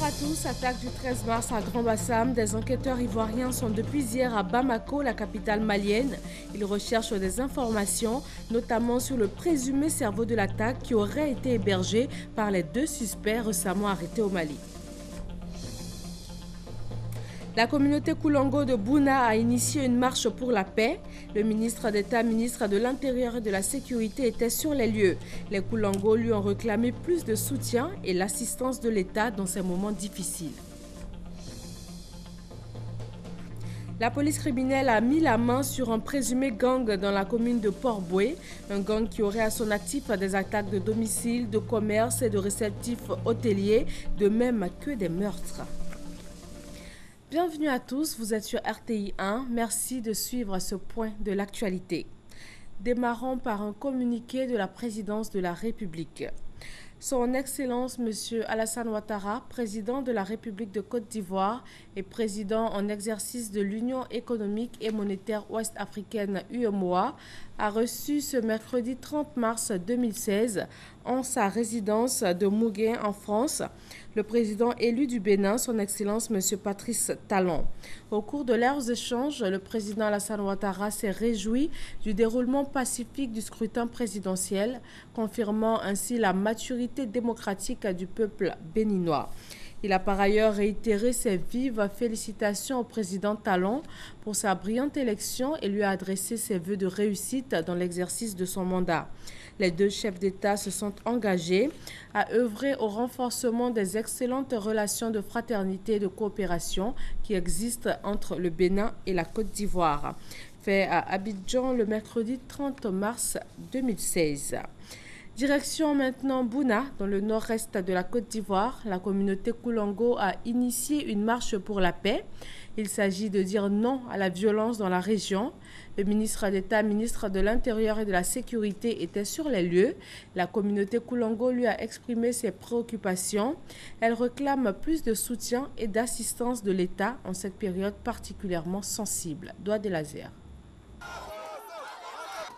Bonjour à tous, attaque du 13 mars à Grand-Bassam. Des enquêteurs ivoiriens sont depuis hier à Bamako, la capitale malienne. Ils recherchent des informations, notamment sur le présumé cerveau de l'attaque qui aurait été hébergé par les deux suspects récemment arrêtés au Mali. La communauté Koulango de Bouna a initié une marche pour la paix. Le ministre d'État, ministre de l'Intérieur et de la Sécurité était sur les lieux. Les Koulango lui ont réclamé plus de soutien et l'assistance de l'État dans ces moments difficiles. La police criminelle a mis la main sur un présumé gang dans la commune de Port-Boué, un gang qui aurait à son actif des attaques de domicile, de commerce et de réceptifs hôteliers, de même que des meurtres. Bienvenue à tous, vous êtes sur RTI 1, merci de suivre ce point de l'actualité. Démarrons par un communiqué de la présidence de la République. Son Excellence M. Alassane Ouattara, président de la République de Côte d'Ivoire et président en exercice de l'Union économique et monétaire ouest-africaine UEMOA, a reçu ce mercredi 30 mars 2016 en sa résidence de Mouguin en France le président élu du Bénin, son Excellence M. Patrice Talon. Au cours de leurs échanges, le président Alassane Ouattara s'est réjoui du déroulement pacifique du scrutin présidentiel, confirmant ainsi la maturité démocratique du peuple béninois. Il a par ailleurs réitéré ses vives félicitations au président Talon pour sa brillante élection et lui a adressé ses vœux de réussite dans l'exercice de son mandat. Les deux chefs d'État se sont engagés à œuvrer au renforcement des excellentes relations de fraternité et de coopération qui existent entre le Bénin et la Côte d'Ivoire. Fait à Abidjan le mercredi 30 mars 2016. Direction maintenant Bouna, dans le nord-est de la Côte d'Ivoire. La communauté Koulango a initié une marche pour la paix. Il s'agit de dire non à la violence dans la région. Le ministre d'État, ministre de l'Intérieur et de la Sécurité était sur les lieux. La communauté Koulango lui a exprimé ses préoccupations. Elle réclame plus de soutien et d'assistance de l'État en cette période particulièrement sensible. Doigt de laser.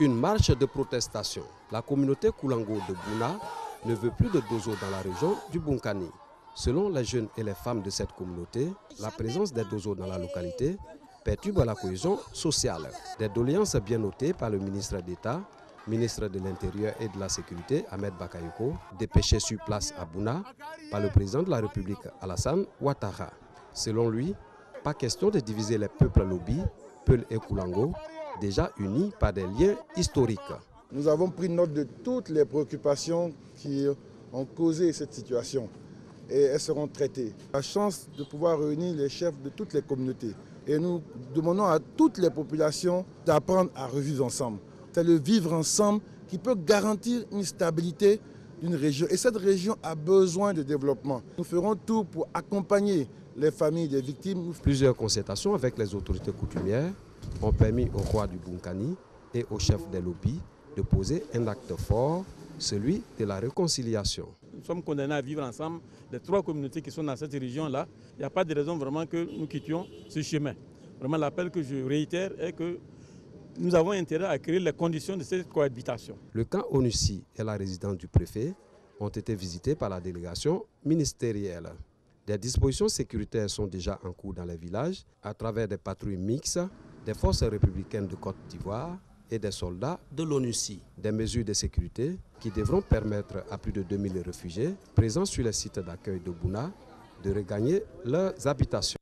Une marche de protestation. La communauté Koulango de Bouna ne veut plus de dozo dans la région du Bunkani. Selon les jeunes et les femmes de cette communauté, la présence des dozo dans la localité perturbe la cohésion sociale. Des doléances bien notées par le ministre d'État, ministre de l'Intérieur et de la Sécurité, Ahmed Bakayoko, dépêché sur place à Bouna par le président de la République, Alassane Ouattara. Selon lui, pas question de diviser les peuples Lobi, Peul et Koulango, déjà unis par des liens historiques. Nous avons pris note de toutes les préoccupations qui ont causé cette situation et elles seront traitées. La chance de pouvoir réunir les chefs de toutes les communautés et nous demandons à toutes les populations d'apprendre à revivre ensemble. C'est le vivre ensemble qui peut garantir une stabilité d'une région et cette région a besoin de développement. Nous ferons tout pour accompagner les familles des victimes. Plusieurs concertations avec les autorités coutumières ont permis au roi du Bunkani et au chef des lobbies de poser un acte fort, celui de la réconciliation. Nous sommes condamnés à vivre ensemble, les trois communautés qui sont dans cette région-là. Il n'y a pas de raison vraiment que nous quittions ce chemin. Vraiment, l'appel que je réitère est que nous avons intérêt à créer les conditions de cette cohabitation. Le camp ONUCI et la résidence du préfet ont été visités par la délégation ministérielle. Des dispositions sécuritaires sont déjà en cours dans les villages à travers des patrouilles mixtes, des forces républicaines de Côte d'Ivoire et des soldats de l'ONUCI. Des mesures de sécurité qui devront permettre à plus de 2000 réfugiés présents sur les sites d'accueil de Bouna de regagner leurs habitations.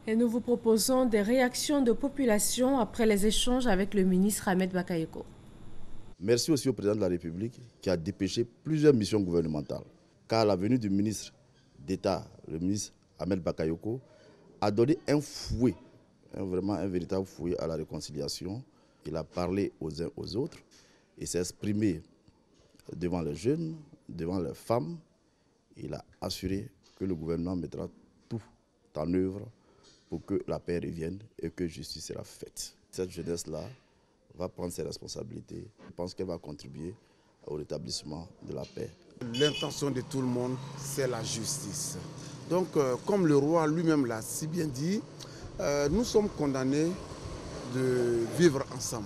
Et nous vous proposons des réactions de population après les échanges avec le ministre Ahmed Bakayoko. Merci aussi au président de la République qui a dépêché plusieurs missions gouvernementales. Car la venue du ministre d'État, le ministre Ahmed Bakayoko, a donné un fouet, vraiment un véritable fouet à la réconciliation. Il a parlé aux uns aux autres et s'est exprimé devant les jeunes, devant les femmes. Il a assuré que le gouvernement mettra tout en œuvre pour que la paix revienne et que justice sera faite. Cette jeunesse-là va prendre ses responsabilités. Je pense qu'elle va contribuer au rétablissement de la paix. L'intention de tout le monde, c'est la justice. Donc, comme le roi lui-même l'a si bien dit, nous sommes condamnés de vivre ensemble.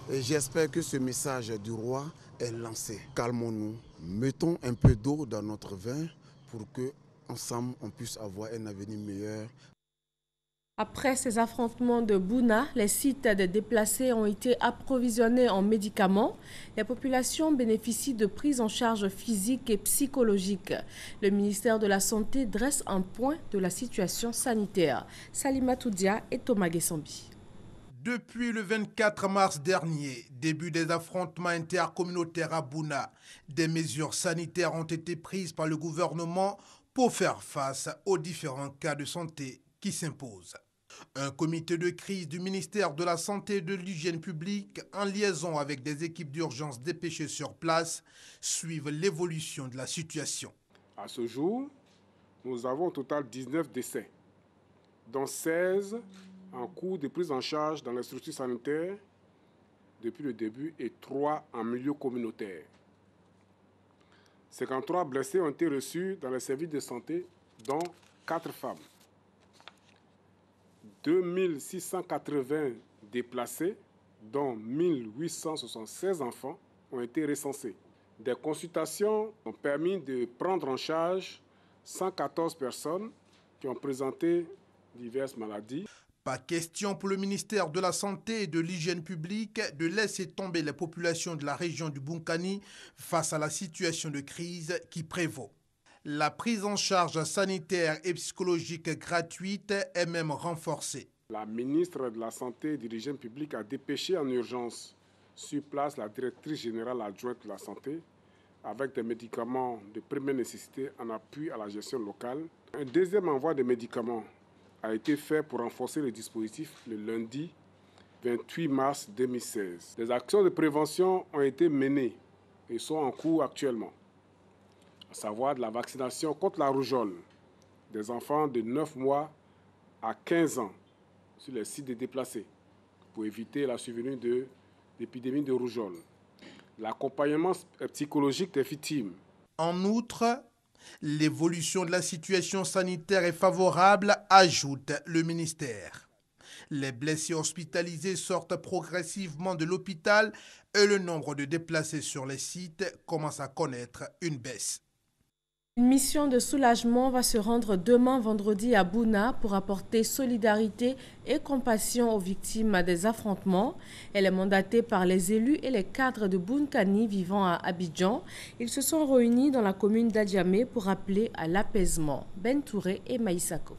Et j'espère que ce message du roi est lancé. Calmons-nous, mettons un peu d'eau dans notre vin pour que ensemble, on puisse avoir un avenir meilleur. Après ces affrontements de Bouna, les sites des déplacés ont été approvisionnés en médicaments. Les populations bénéficient de prises en charge physique et psychologique. Le ministère de la Santé dresse un point de la situation sanitaire. Salima Toudia et Thomas Gessambi. Depuis le 24 mars dernier, début des affrontements intercommunautaires à Bouna, des mesures sanitaires ont été prises par le gouvernement pour faire face aux différents cas de santé qui s'imposent. Un comité de crise du ministère de la Santé et de l'Hygiène publique, en liaison avec des équipes d'urgence dépêchées sur place, suivent l'évolution de la situation. À ce jour, nous avons au total 19 décès, dont 16 en cours de prise en charge dans les structures sanitaires depuis le début et 3 en milieu communautaire. 53 blessés ont été reçus dans les services de santé, dont 4 femmes. 2680 déplacés, dont 1876 enfants, ont été recensés. Des consultations ont permis de prendre en charge 114 personnes qui ont présenté diverses maladies. Pas question pour le ministère de la Santé et de l'Hygiène publique de laisser tomber les populations de la région du Bunkani face à la situation de crise qui prévaut. La prise en charge sanitaire et psychologique gratuite est même renforcée. La ministre de la Santé et de l'Hygiène publique a dépêché en urgence sur place la directrice générale adjointe de la santé avec des médicaments de première nécessité en appui à la gestion locale. Un deuxième envoi de médicaments a été fait pour renforcer le dispositif le lundi 28 mars 2016. Des actions de prévention ont été menées et sont en cours actuellement, à savoir de la vaccination contre la rougeole des enfants de 9 mois à 15 ans sur les sites des déplacés pour éviter la survenue de l'épidémie de rougeole. L'accompagnement psychologique des victimes. En outre, l'évolution de la situation sanitaire est favorable, ajoute le ministère. Les blessés hospitalisés sortent progressivement de l'hôpital et le nombre de déplacés sur les sites commence à connaître une baisse. Une mission de soulagement va se rendre demain vendredi à Bouna pour apporter solidarité et compassion aux victimes des affrontements. Elle est mandatée par les élus et les cadres de Bunkani vivant à Abidjan. Ils se sont réunis dans la commune d'Adjamé pour appeler à l'apaisement. Ben Touré et Maïsako.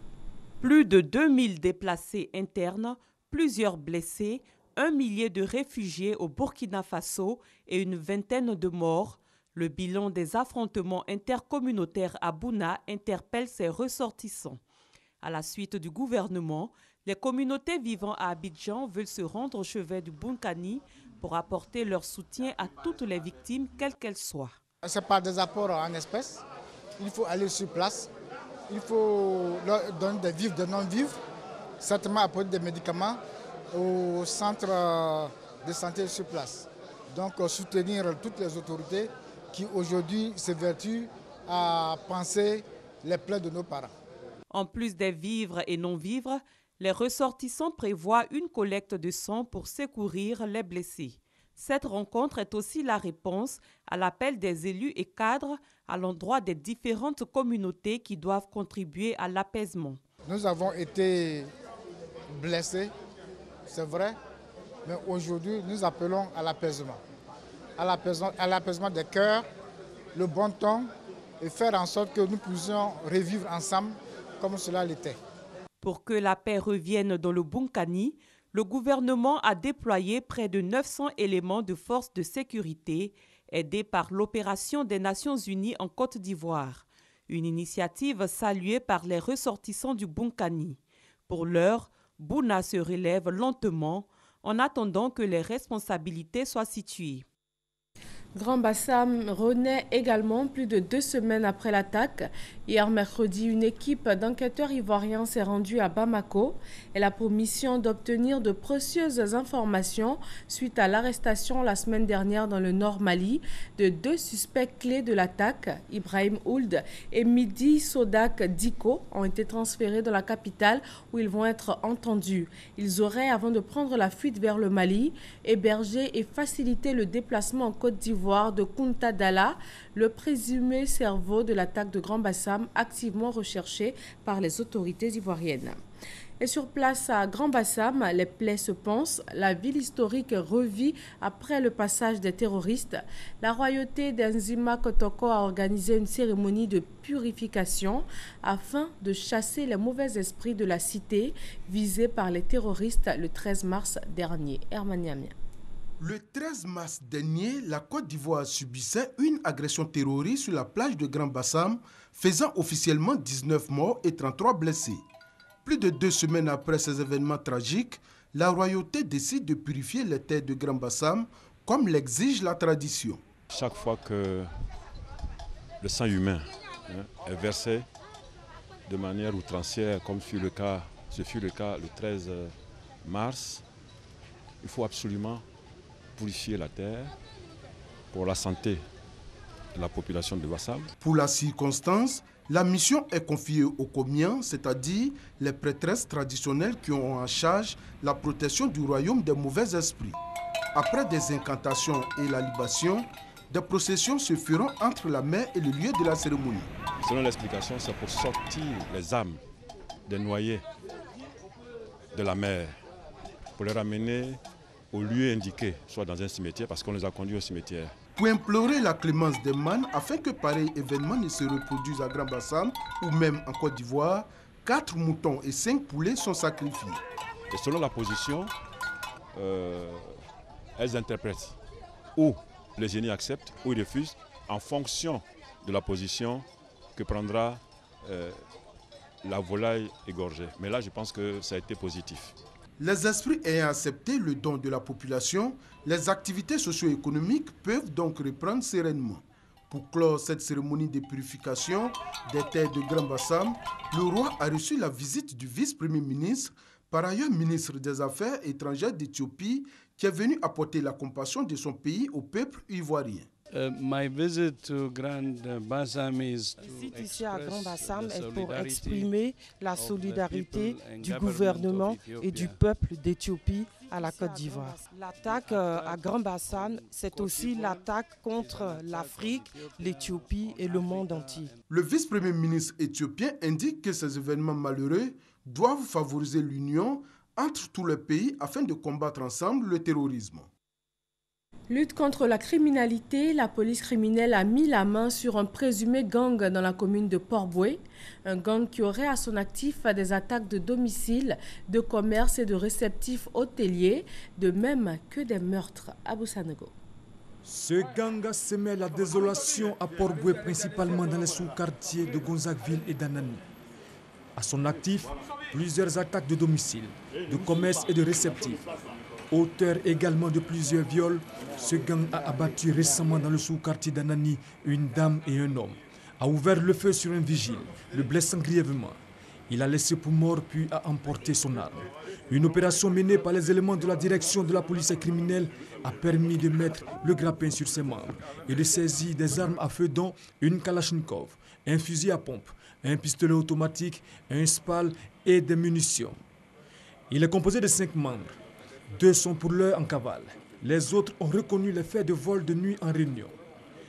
Plus de 2000 déplacés internes, plusieurs blessés, 1 millier de réfugiés au Burkina Faso et une vingtaine de morts. Le bilan des affrontements intercommunautaires à Bouna interpelle ses ressortissants. À la suite du gouvernement, les communautés vivant à Abidjan veulent se rendre au chevet du Bunkani pour apporter leur soutien à toutes les victimes, quelles qu'elles soient. Ce n'est pas des apports en espèces. Il faut aller sur place. Il faut leur donner des vivres, des non-vivres. Certainement apporter des médicaments au centre de santé sur place. Donc soutenir toutes les autorités qui aujourd'hui s'évertuent à penser les plaies de nos parents. En plus des vivres et non-vivres, les ressortissants prévoient une collecte de sang pour secourir les blessés. Cette rencontre est aussi la réponse à l'appel des élus et cadres à l'endroit des différentes communautés qui doivent contribuer à l'apaisement. Nous avons été blessés, c'est vrai, mais aujourd'hui nous appelons à l'apaisement. À l'apaisement des cœurs, le bon ton et faire en sorte que nous puissions revivre ensemble comme cela l'était. Pour que la paix revienne dans le Bunkani, le gouvernement a déployé près de 900 éléments de forces de sécurité aidés par l'opération des Nations Unies en Côte d'Ivoire. Une initiative saluée par les ressortissants du Bunkani. Pour l'heure, Bouna se relève lentement en attendant que les responsabilités soient situées. Grand Bassam renaît également plus de 2 semaines après l'attaque. Hier mercredi, une équipe d'enquêteurs ivoiriens s'est rendue à Bamako. Elle a pour mission d'obtenir de précieuses informations suite à l'arrestation la semaine dernière dans le nord Mali de 2 suspects clés de l'attaque. Ibrahim Ould et Midi Sodak Diko ont été transférés dans la capitale où ils vont être entendus. Ils auraient, avant de prendre la fuite vers le Mali, hébergé et facilité le déplacement en Côte d'Ivoire d'Ivoire de Kunta Dalla, le présumé cerveau de l'attaque de Grand Bassam, activement recherché par les autorités ivoiriennes. Et sur place à Grand Bassam, les plaies se pansent, la ville historique revit après le passage des terroristes. La royauté d'Enzima Kotoko a organisé une cérémonie de purification afin de chasser les mauvais esprits de la cité visée par les terroristes le 13 mars dernier. Hermaniamia. Le 13 mars dernier, la Côte d'Ivoire subissait une agression terroriste sur la plage de Grand Bassam, faisant officiellement 19 morts et 33 blessés. Plus de 2 semaines après ces événements tragiques, la royauté décide de purifier les terres de Grand Bassam comme l'exige la tradition. Chaque fois que le sang humain est versé de manière outrancière, comme ce fut le cas le 13 mars, il faut absolument purifier la terre pour la santé de la population de Bassam. Pour la circonstance, la mission est confiée aux Komiens, c'est-à-dire les prêtresses traditionnelles qui ont en charge la protection du royaume des mauvais esprits. Après des incantations et la libation, des processions se feront entre la mer et le lieu de la cérémonie. Selon l'explication, c'est pour sortir les âmes des noyés de la mer, pour les ramener au lieu indiqué, soit dans un cimetière, parce qu'on les a conduits au cimetière. Pour implorer la clémence des man afin que pareil événement ne se reproduise à Grand Bassam ou même en Côte d'Ivoire, 4 moutons et 5 poulets sont sacrifiés. Et selon la position, elles interprètent ou le génie accepte ou il refuse en fonction de la position que prendra la volaille égorgée. Mais là, je pense que ça a été positif. Les esprits ayant accepté le don de la population, les activités socio-économiques peuvent donc reprendre sereinement. Pour clore cette cérémonie de purification des terres de Grand Bassam, le roi a reçu la visite du vice-premier ministre, par ailleurs ministre des Affaires étrangères d'Éthiopie, qui est venu apporter la compassion de son pays au peuple ivoirien. My visit to Grand Bassam is visite ici à Grand Bassam est pour exprimer la solidarité du gouvernement et du peuple d'Éthiopie à la Côte d'Ivoire. L'attaque à Grand Bassam, c'est aussi l'attaque contre l'Afrique, l'Éthiopie et le monde entier. Le vice-premier ministre éthiopien indique que ces événements malheureux doivent favoriser l'union entre tous les pays afin de combattre ensemble le terrorisme. Lutte contre la criminalité, la police criminelle a mis la main sur un présumé gang dans la commune de Port-Boué. Un gang qui aurait à son actif des attaques de domicile, de commerce et de réceptifs hôteliers, de même que des meurtres à Boussanego. Ce gang a semé la désolation à Port-Boué, principalement dans les sous-quartiers de Gonzagueville et d'Anani. À son actif, plusieurs attaques de domicile, de commerce et de réceptifs. Auteur également de plusieurs viols, ce gang a abattu récemment dans le sous-quartier d'Anani une dame et un homme, a ouvert le feu sur un vigile, le blessant grièvement. Il a laissé pour mort puis a emporté son arme. Une opération menée par les éléments de la direction de la police criminelle a permis de mettre le grappin sur ses membres et de saisir des armes à feu dont une Kalachnikov, un fusil à pompe, un pistolet automatique, un SPAL et des munitions. Il est composé de 5 membres. 2 sont pour l'heure en cavale. Les autres ont reconnu les faits de vol de nuit en réunion,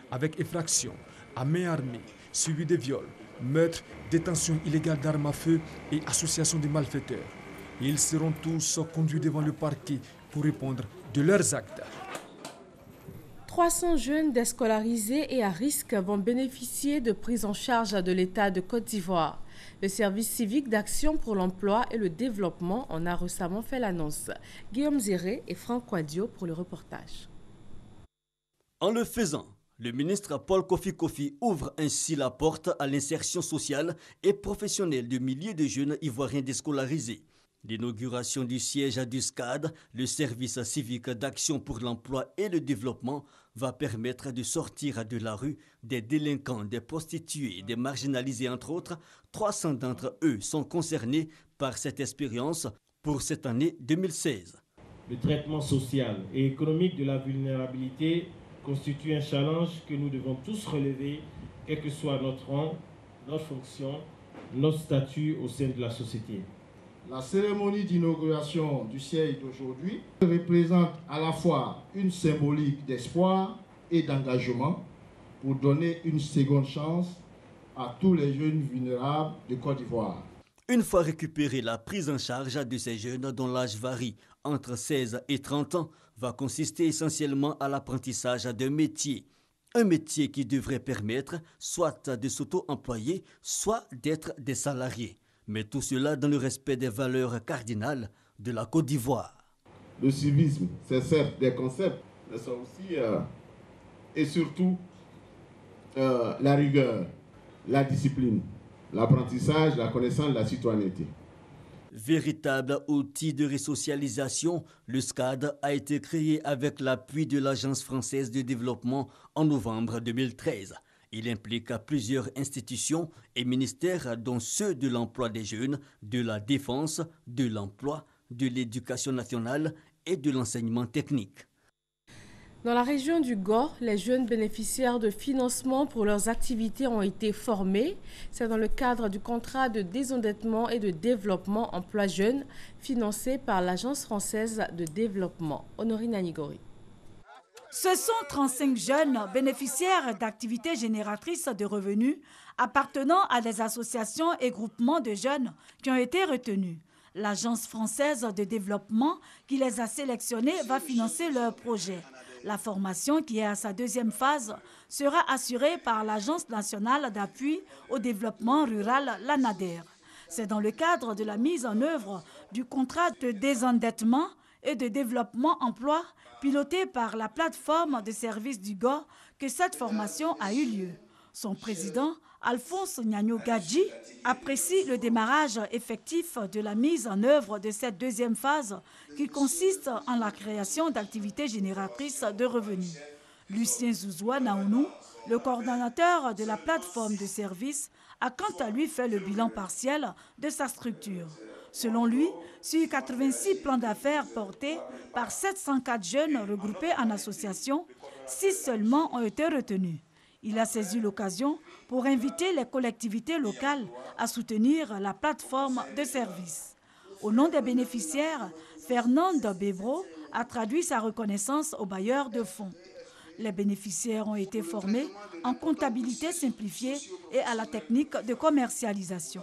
avec effraction, à main armée, suivi de viols, meurtres, détention illégale d'armes à feu et association de malfaiteurs. Ils seront tous conduits devant le parquet pour répondre de leurs actes. 300 jeunes déscolarisés et à risque vont bénéficier de prise en charge de l'État de Côte d'Ivoire. Le service civique d'action pour l'emploi et le développement en a récemment fait l'annonce. Guillaume Zéré et Franck Quadio pour le reportage. En le faisant, le ministre Paul Kofi ouvre ainsi la porte à l'insertion sociale et professionnelle de milliers de jeunes ivoiriens déscolarisés. L'inauguration du siège à Duscade, le service civique d'action pour l'emploi et le développement, va permettre de sortir de la rue des délinquants, des prostituées, des marginalisés entre autres. 300 d'entre eux sont concernés par cette expérience pour cette année 2016. Le traitement social et économique de la vulnérabilité constitue un challenge que nous devons tous relever, quel que soit notre rang, notre fonction, notre statut au sein de la société. La cérémonie d'inauguration du siège d'aujourd'hui représente à la fois une symbolique d'espoir et d'engagement pour donner une seconde chance à tous les jeunes vulnérables de Côte d'Ivoire. Une fois récupérée, la prise en charge de ces jeunes dont l'âge varie entre 16 et 30 ans va consister essentiellement à l'apprentissage d'un métier. Un métier qui devrait permettre soit de s'auto-employer, soit d'être des salariés. Mais tout cela dans le respect des valeurs cardinales de la Côte d'Ivoire. Le civisme, c'est certes des concepts, mais c'est aussi et surtout la rigueur, la discipline, l'apprentissage, la connaissance de la citoyenneté. Véritable outil de resocialisation, le SCAD a été créé avec l'appui de l'Agence française de développement en novembre 2013. Il implique plusieurs institutions et ministères, dont ceux de l'emploi des jeunes, de la défense, de l'emploi, de l'éducation nationale et de l'enseignement technique. Dans la région du Gor, les jeunes bénéficiaires de financement pour leurs activités ont été formés. C'est dans le cadre du contrat de désendettement et de développement emploi jeunes financé par l'Agence française de développement. Honorine Anigori. Ce sont 35 jeunes bénéficiaires d'activités génératrices de revenus appartenant à des associations et groupements de jeunes qui ont été retenus. L'Agence française de développement qui les a sélectionnés va financer leur projet. La formation, qui est à sa deuxième phase, sera assurée par l'Agence nationale d'appui au développement rural, l'ANADER. C'est dans le cadre de la mise en œuvre du contrat de désendettement et de développement emploi piloté par la plateforme de services du Gor que cette formation a eu lieu. Son président, Alphonse Nyagno Gadji, apprécie le démarrage effectif de la mise en œuvre de cette deuxième phase qui consiste en la création d'activités génératrices de revenus. Lucien Zouzoua Naounou, le coordonnateur de la plateforme de services, a quant à lui fait le bilan partiel de sa structure. Selon lui, sur 86 plans d'affaires portés par 704 jeunes regroupés en association, 6 seulement ont été retenus. Il a saisi l'occasion pour inviter les collectivités locales à soutenir la plateforme de services. Au nom des bénéficiaires, Fernande Bébro a traduit sa reconnaissance aux bailleurs de fonds. Les bénéficiaires ont été formés en comptabilité simplifiée et à la technique de commercialisation.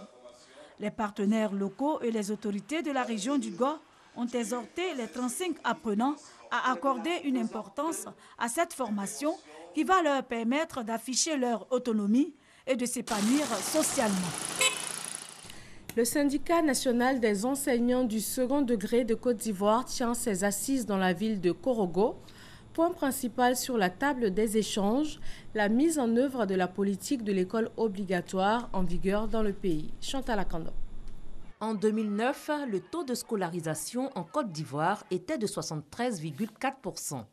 Les partenaires locaux et les autorités de la région du Gor ont exhorté les 35 apprenants à accorder une importance à cette formation qui va leur permettre d'afficher leur autonomie et de s'épanouir socialement. Le syndicat national des enseignants du second degré de Côte d'Ivoire tient ses assises dans la ville de Korogo. Point principal sur la table des échanges, la mise en œuvre de la politique de l'école obligatoire en vigueur dans le pays. Chantal Akando. En 2009, le taux de scolarisation en Côte d'Ivoire était de 73,4%.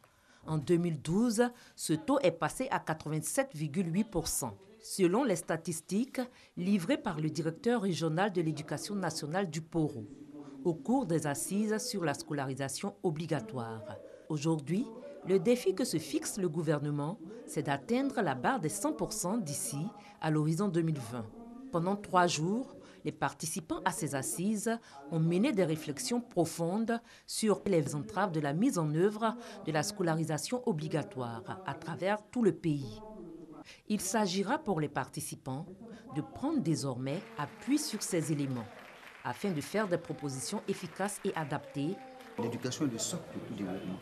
En 2012, ce taux est passé à 87,8%. Selon les statistiques livrées par le directeur régional de l'éducation nationale du Poro, au cours des assises sur la scolarisation obligatoire. Aujourd'hui, le défi que se fixe le gouvernement, c'est d'atteindre la barre des 100% d'ici à l'horizon 2020. Pendant 3 jours, les participants à ces assises ont mené des réflexions profondes sur les entraves de la mise en œuvre de la scolarisation obligatoire à travers tout le pays. Il s'agira pour les participants de prendre désormais appui sur ces éléments afin de faire des propositions efficaces et adaptées. L'éducation est le socle de tout développement.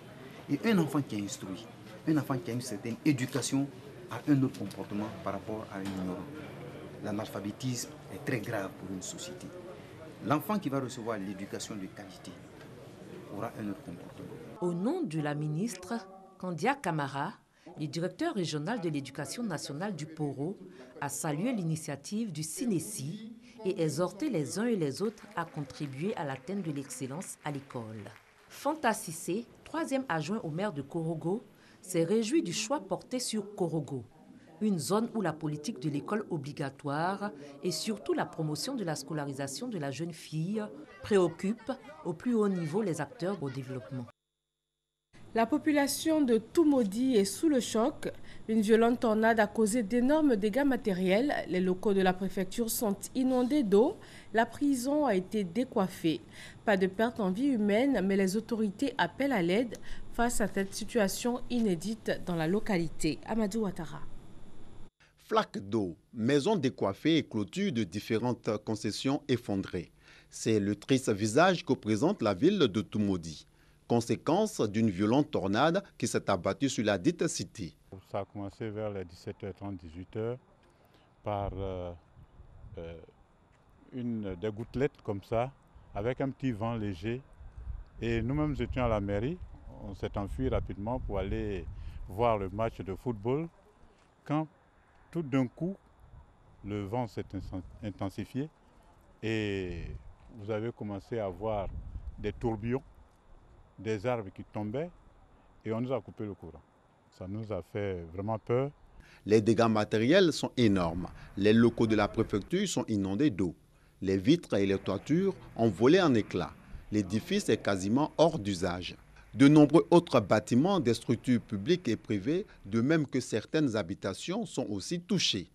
Et un enfant qui est instruit, un enfant qui a une certaine éducation a un autre comportement par rapport à un ignorant. L'analphabétisme est très grave pour une société. L'enfant qui va recevoir l'éducation de qualité aura un autre comportement. Au nom de la ministre Kandia Kamara, le directeur régional de l'éducation nationale du Poro a salué l'initiative du CINESI et exhorté les uns et les autres à contribuer à l'atteinte de l'excellence à l'école. Fanta Sissé, 3e adjoint au maire de Korogo, s'est réjoui du choix porté sur Korogo, une zone où la politique de l'école obligatoire et surtout la promotion de la scolarisation de la jeune fille préoccupe au plus haut niveau les acteurs au développement. La population de Toumaudi est sous le choc. Une violente tornade a causé d'énormes dégâts matériels. Les locaux de la préfecture sont inondés d'eau. La prison a été décoiffée. Pas de perte en vie humaine, mais les autorités appellent à l'aide face à cette situation inédite dans la localité. Amadou Ouattara. Flaques d'eau, maisons décoiffées et clôtures de différentes concessions effondrées. C'est le triste visage que présente la ville de Toumoudi, conséquence d'une violente tornade qui s'est abattue sur la dite cité. Ça a commencé vers les 17h30, 18h par des gouttelettes comme ça, avec un petit vent léger. Et nous-mêmes étions à la mairie, on s'est enfui rapidement pour aller voir le match de football. Quand tout d'un coup, le vent s'est intensifié et vous avez commencé à voir des tourbillons, des arbres qui tombaient et on nous a coupé le courant. Ça nous a fait vraiment peur. Les dégâts matériels sont énormes. Les locaux de la préfecture sont inondés d'eau. Les vitres et les toitures ont volé en éclats. L'édifice est quasiment hors d'usage. De nombreux autres bâtiments des structures publiques et privées, de même que certaines habitations, sont aussi touchés.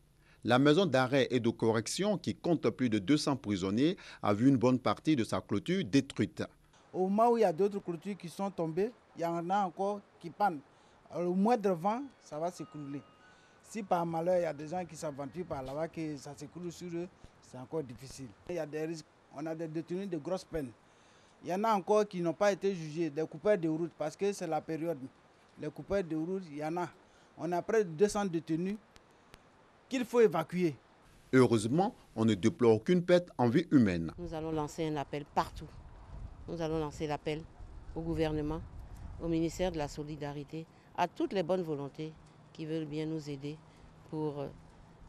La maison d'arrêt et de correction, qui compte plus de 200 prisonniers, a vu une bonne partie de sa clôture détruite. Au moment où il y a d'autres clôtures qui sont tombées, il y en a encore qui panent. Au moindre vent, ça va s'écrouler. Si par malheur, il y a des gens qui s'aventurent par là-bas, que ça s'écroule sur eux, c'est encore difficile. Il y a des risques. On a des détenus de grosses peines. Il y en a encore qui n'ont pas été jugés, des coupeurs de route, parce que c'est la période. Les coupeurs de route, il y en a. On a près de 200 détenus qu'il faut évacuer. Heureusement, on ne déplore aucune perte en vie humaine. Nous allons lancer un appel partout. Nous allons lancer l'appel au gouvernement, au ministère de la Solidarité, à toutes les bonnes volontés qui veulent bien nous aider pour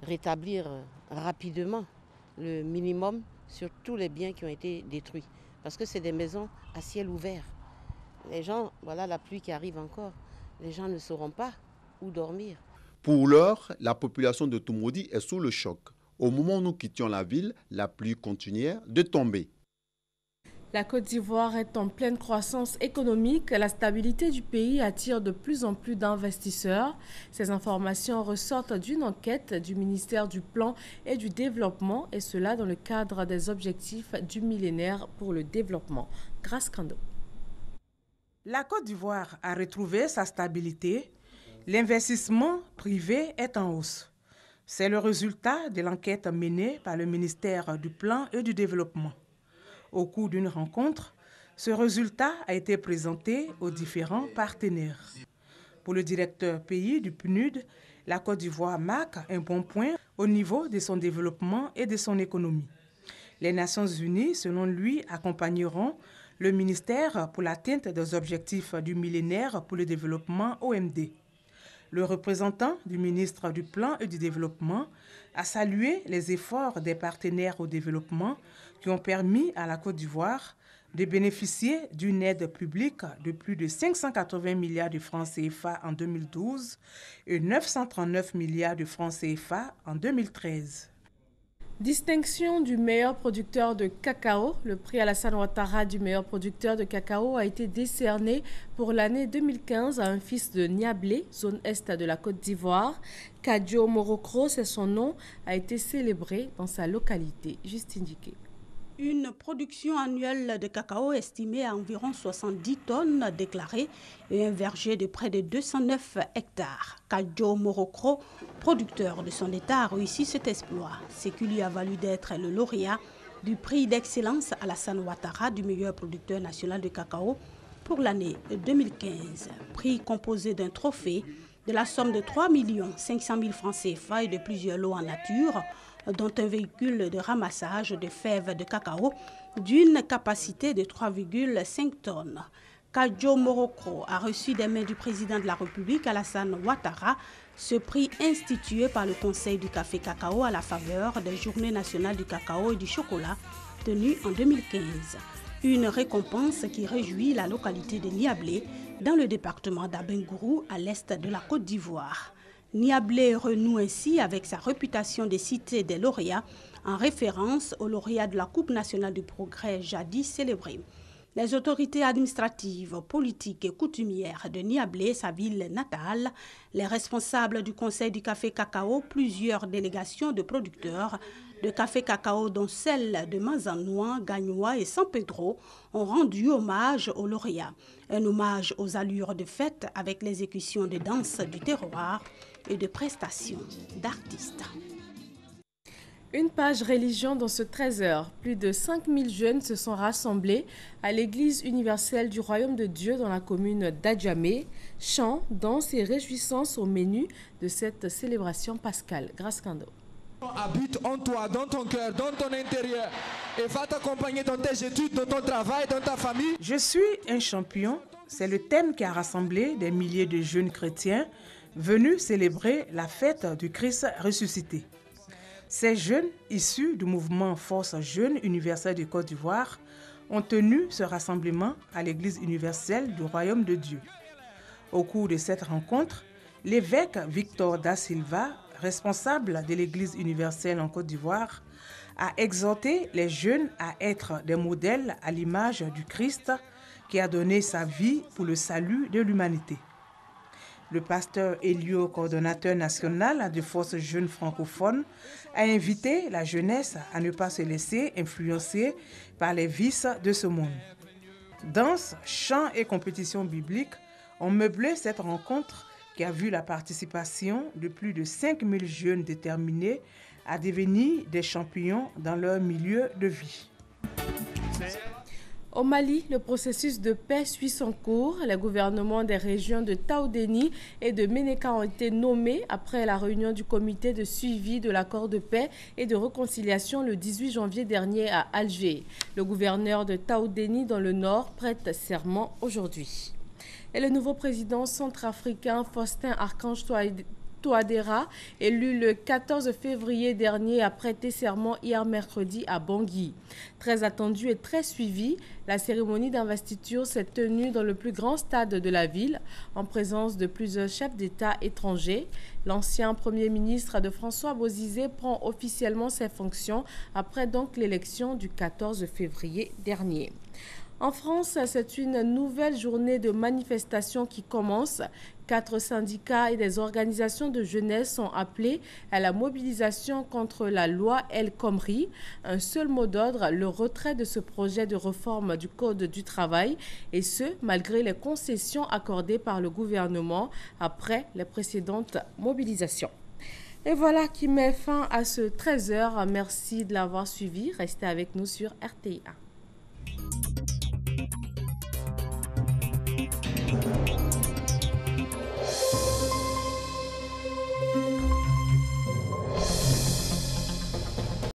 rétablir rapidement le minimum sur tous les biens qui ont été détruits. Parce que c'est des maisons à ciel ouvert. Les gens, voilà la pluie qui arrive encore, les gens ne sauront pas où dormir. Pour l'heure, la population de Toumoudi est sous le choc. Au moment où nous quittions la ville, la pluie continuait de tomber. La Côte d'Ivoire est en pleine croissance économique. La stabilité du pays attire de plus en plus d'investisseurs. Ces informations ressortent d'une enquête du ministère du Plan et du Développement, et cela dans le cadre des objectifs du millénaire pour le développement. Grâce Kando. La Côte d'Ivoire a retrouvé sa stabilité. L'investissement privé est en hausse. C'est le résultat de l'enquête menée par le ministère du Plan et du Développement. Au cours d'une rencontre, ce résultat a été présenté aux différents partenaires. Pour le directeur pays du PNUD, la Côte d'Ivoire marque un bon point au niveau de son développement et de son économie. Les Nations Unies, selon lui, accompagneront le ministère pour l'atteinte des objectifs du millénaire pour le développement OMD. Le représentant du ministre du Plan et du Développement a salué les efforts des partenaires au développement qui ont permis à la Côte d'Ivoire de bénéficier d'une aide publique de plus de 580 milliards de francs CFA en 2012 et 939 milliards de francs CFA en 2013. Distinction du meilleur producteur de cacao. Le prix Alassane Ouattara du meilleur producteur de cacao a été décerné pour l'année 2015 à un fils de Niablé, zone est de la Côte d'Ivoire. Kadjo Morokro, c'est son nom, a été célébré dans sa localité. Juste indiqué. Une production annuelle de cacao estimée à environ 70 tonnes déclarées et un verger de près de 209 hectares. Kadjo Morokro, producteur de son état, a réussi cet exploit, ce qui lui a valu d'être le lauréat du prix d'excellence Alassane Ouattara du meilleur producteur national de cacao pour l'année 2015. Prix composé d'un trophée de la somme de 3 500 000 francs CFA et de plusieurs lots en nature, dont un véhicule de ramassage de fèves de cacao d'une capacité de 3,5 tonnes. Kadjo Morokro a reçu des mains du président de la République, Alassane Ouattara, ce prix institué par le Conseil du café cacao à la faveur des Journées nationales du cacao et du chocolat tenues en 2015. Une récompense qui réjouit la localité de Niablé, dans le département d'Abengourou, à l'est de la Côte d'Ivoire. Niablé renoue ainsi avec sa réputation de cité des lauréats en référence aux lauréats de la Coupe nationale du progrès jadis célébrée. Les autorités administratives, politiques et coutumières de Niablé, sa ville natale, les responsables du Conseil du café cacao, plusieurs délégations de producteurs de café cacao dont celle de Manzanois, Gagnois et San Pedro ont rendu hommage aux lauréats. Un hommage aux allures de fête avec l'exécution de danses du terroir et de prestations d'artistes. Une page religion dans ce 13h. Plus de 5000 jeunes se sont rassemblés à l'église universelle du Royaume de Dieu dans la commune d'Adjamé. Chants, danses et réjouissances au menu de cette célébration pascale. Grâce Kando. Habite en toi, dans ton cœur, dans ton intérieur et va t'accompagner dans tes études, dans ton travail, dans ta famille. Je suis un champion. C'est le thème qui a rassemblé des milliers de jeunes chrétiens venus célébrer la fête du Christ ressuscité. Ces jeunes, issus du mouvement Force Jeunes universelle de Côte d'Ivoire, ont tenu ce rassemblement à l'église universelle du Royaume de Dieu. Au cours de cette rencontre, l'évêque Victor Da Silva, responsable de l'église universelle en Côte d'Ivoire, a exhorté les jeunes à être des modèles à l'image du Christ qui a donné sa vie pour le salut de l'humanité. Le pasteur Elio, coordonnateur national de Force Jeunes francophones, a invité la jeunesse à ne pas se laisser influencer par les vices de ce monde. Danse, chants et compétitions bibliques ont meublé cette rencontre qui a vu la participation de plus de 5000 jeunes déterminés à devenir des champions dans leur milieu de vie. Au Mali, le processus de paix suit son cours. Les gouvernements des régions de Taoudéni et de Ménéka ont été nommés après la réunion du comité de suivi de l'accord de paix et de réconciliation le 18 janvier dernier à Alger. Le gouverneur de Taoudéni dans le nord prête serment aujourd'hui. Et le nouveau président centrafricain Faustin Archange Touadéra, élu le 14 février dernier, a prêté serment hier mercredi à Bangui. Très attendu et très suivi, la cérémonie d'investiture s'est tenue dans le plus grand stade de la ville, en présence de plusieurs chefs d'État étrangers. L'ancien Premier ministre de François Bozizé prend officiellement ses fonctions après donc l'élection du 14 février dernier. En France, c'est une nouvelle journée de manifestation qui commence. 4 syndicats et des organisations de jeunesse sont appelés à la mobilisation contre la loi El Khomri. Un seul mot d'ordre, le retrait de ce projet de réforme du Code du travail, et ce, malgré les concessions accordées par le gouvernement après les précédentes mobilisations. Et voilà qui met fin à ce 13h. Merci de l'avoir suivi. Restez avec nous sur RTI1.